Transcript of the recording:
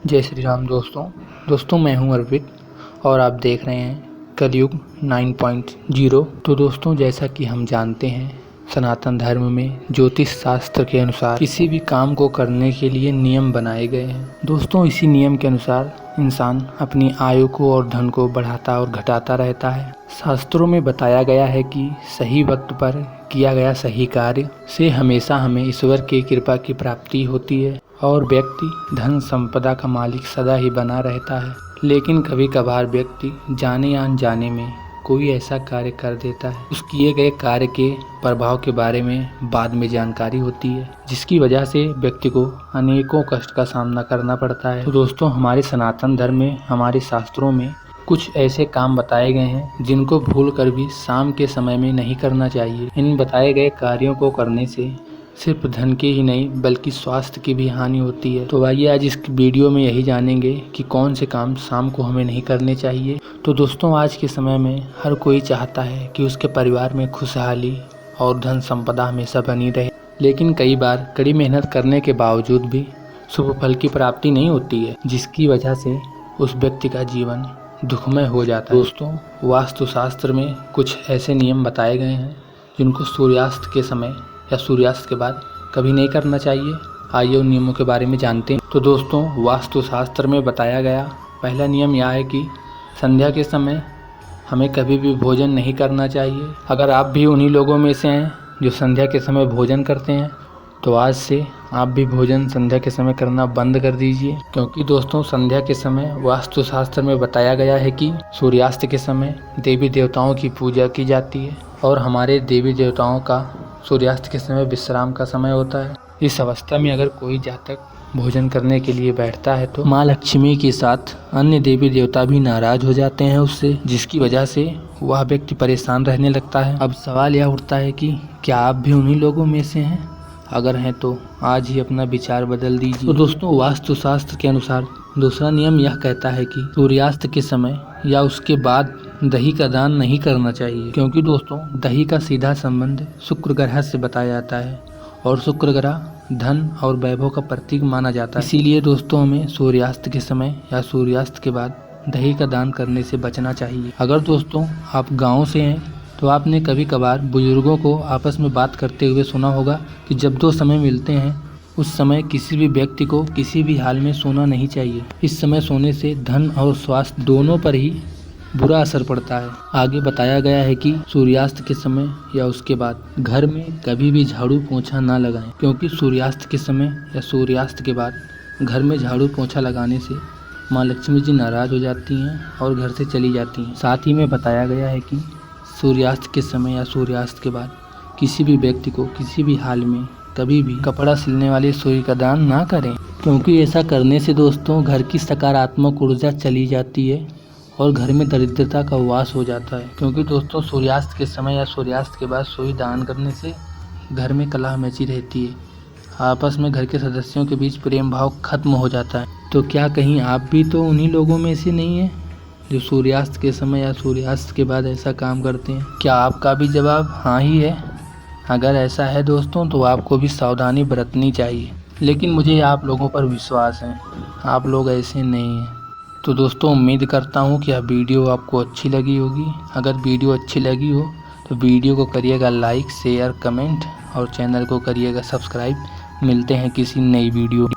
जय श्री राम दोस्तों मैं हूं अर्पित और आप देख रहे हैं कलयुग 9.0। तो दोस्तों जैसा कि हम जानते हैं सनातन धर्म में ज्योतिष शास्त्र के अनुसार किसी भी काम को करने के लिए नियम बनाए गए हैं। दोस्तों इसी नियम के अनुसार इंसान अपनी आयु को और धन को बढ़ाता और घटाता रहता है। शास्त्रों में बताया गया है कि सही वक्त पर किया गया सही कार्य से हमेशा हमें ईश्वर की कृपा की प्राप्ति होती है और व्यक्ति धन संपदा का मालिक सदा ही बना रहता है। लेकिन कभी कभार व्यक्ति जाने या अनजाने में कोई ऐसा कार्य कर देता है, उस किए गए कार्य के प्रभाव के बारे में बाद में जानकारी होती है, जिसकी वजह से व्यक्ति को अनेकों कष्ट का सामना करना पड़ता है। तो दोस्तों हमारे सनातन धर्म में हमारे शास्त्रों में कुछ ऐसे काम बताए गए हैं जिनको भूल कर भी शाम के समय में नहीं करना चाहिए। इन बताए गए कार्यों को करने से सिर्फ धन की ही नहीं बल्कि स्वास्थ्य की भी हानि होती है। तो आइए आज इस वीडियो में यही जानेंगे कि कौन से काम शाम को हमें नहीं करने चाहिए। तो दोस्तों आज के समय में हर कोई चाहता है कि उसके परिवार में खुशहाली और धन संपदा हमेशा बनी रहे, लेकिन कई बार कड़ी मेहनत करने के बावजूद भी शुभ फल की प्राप्ति नहीं होती है, जिसकी वजह से उस व्यक्ति का जीवन दुखमय हो जाता है। दोस्तों वास्तुशास्त्र में कुछ ऐसे नियम बताए गए हैं जिनको सूर्यास्त के समय या सूर्यास्त के बाद कभी नहीं करना चाहिए। आइए उन नियमों के बारे में जानते हैं। तो दोस्तों वास्तुशास्त्र में बताया गया पहला नियम यह है कि संध्या के समय हमें कभी भी भोजन नहीं करना चाहिए। अगर आप भी उन्हीं लोगों में से हैं जो संध्या के समय भोजन करते हैं तो आज से आप भी भोजन संध्या के समय करना बंद कर दीजिए, क्योंकि दोस्तों संध्या के समय वास्तुशास्त्र में बताया गया है कि सूर्यास्त के समय देवी देवताओं की पूजा की जाती है और हमारे देवी देवताओं का सूर्यास्त के समय विश्राम का समय होता है। इस अवस्था में अगर कोई जातक भोजन करने के लिए बैठता है तो माँ लक्ष्मी के साथ अन्य देवी देवता भी नाराज हो जाते हैं उससे, जिसकी वजह से वह व्यक्ति परेशान रहने लगता है। अब सवाल यह उठता है कि क्या आप भी उन्हीं लोगों में से हैं? अगर हैं तो आज ही अपना विचार बदल दीजिए। तो दोस्तों वास्तुशास्त्र के अनुसार दूसरा नियम यह कहता है कि सूर्यास्त के समय या उसके बाद दही का दान नहीं करना चाहिए, क्योंकि दोस्तों दही का सीधा संबंध शुक्र ग्रह से बताया जाता है और शुक्र ग्रह धन और वैभव का प्रतीक माना जाता है। इसीलिए दोस्तों हमें सूर्यास्त के समय या सूर्यास्त के बाद दही का दान करने से बचना चाहिए। अगर दोस्तों आप गाँव से हैं तो आपने कभी कभार बुजुर्गों को आपस में बात करते हुए सुना होगा कि जब दो समय मिलते हैं उस समय किसी भी व्यक्ति को किसी भी हाल में सोना नहीं चाहिए। इस समय सोने से धन और स्वास्थ्य दोनों पर ही बुरा असर पड़ता है। आगे बताया गया है कि सूर्यास्त के समय या उसके बाद घर में कभी भी झाड़ू पोंछा ना लगाएं, क्योंकि सूर्यास्त के समय या सूर्यास्त के बाद घर में झाड़ू पोंछा लगाने से माँ लक्ष्मी जी नाराज हो जाती हैं और घर से चली जाती हैं। साथ ही में बताया गया है कि सूर्यास्त के समय या सूर्यास्त के बाद किसी भी व्यक्ति को किसी भी हाल में कभी भी कपड़ा सिलने वाली सुई का दान ना करें, क्योंकि ऐसा करने से दोस्तों घर की सकारात्मक ऊर्जा चली जाती है और घर में दरिद्रता का वास हो जाता है। क्योंकि दोस्तों सूर्यास्त के समय या सूर्यास्त के बाद सुई दान करने से घर में कलह मची रहती है, आपस में घर के सदस्यों के बीच प्रेम भाव खत्म हो जाता है। तो क्या कहीं आप भी तो उन्हीं लोगों में से नहीं है जो सूर्यास्त के समय या सूर्यास्त के बाद ऐसा काम करते हैं? क्या आपका भी जवाब हाँ ही है? अगर ऐसा है दोस्तों तो आपको भी सावधानी बरतनी चाहिए, लेकिन मुझे आप लोगों पर विश्वास है, आप लोग ऐसे नहीं हैं। तो दोस्तों उम्मीद करता हूँ कि यह वीडियो आपको अच्छी लगी होगी। अगर वीडियो अच्छी लगी हो तो वीडियो को करिएगा लाइक, शेयर, कमेंट और चैनल को करिएगा सब्सक्राइब। मिलते हैं किसी नई वीडियो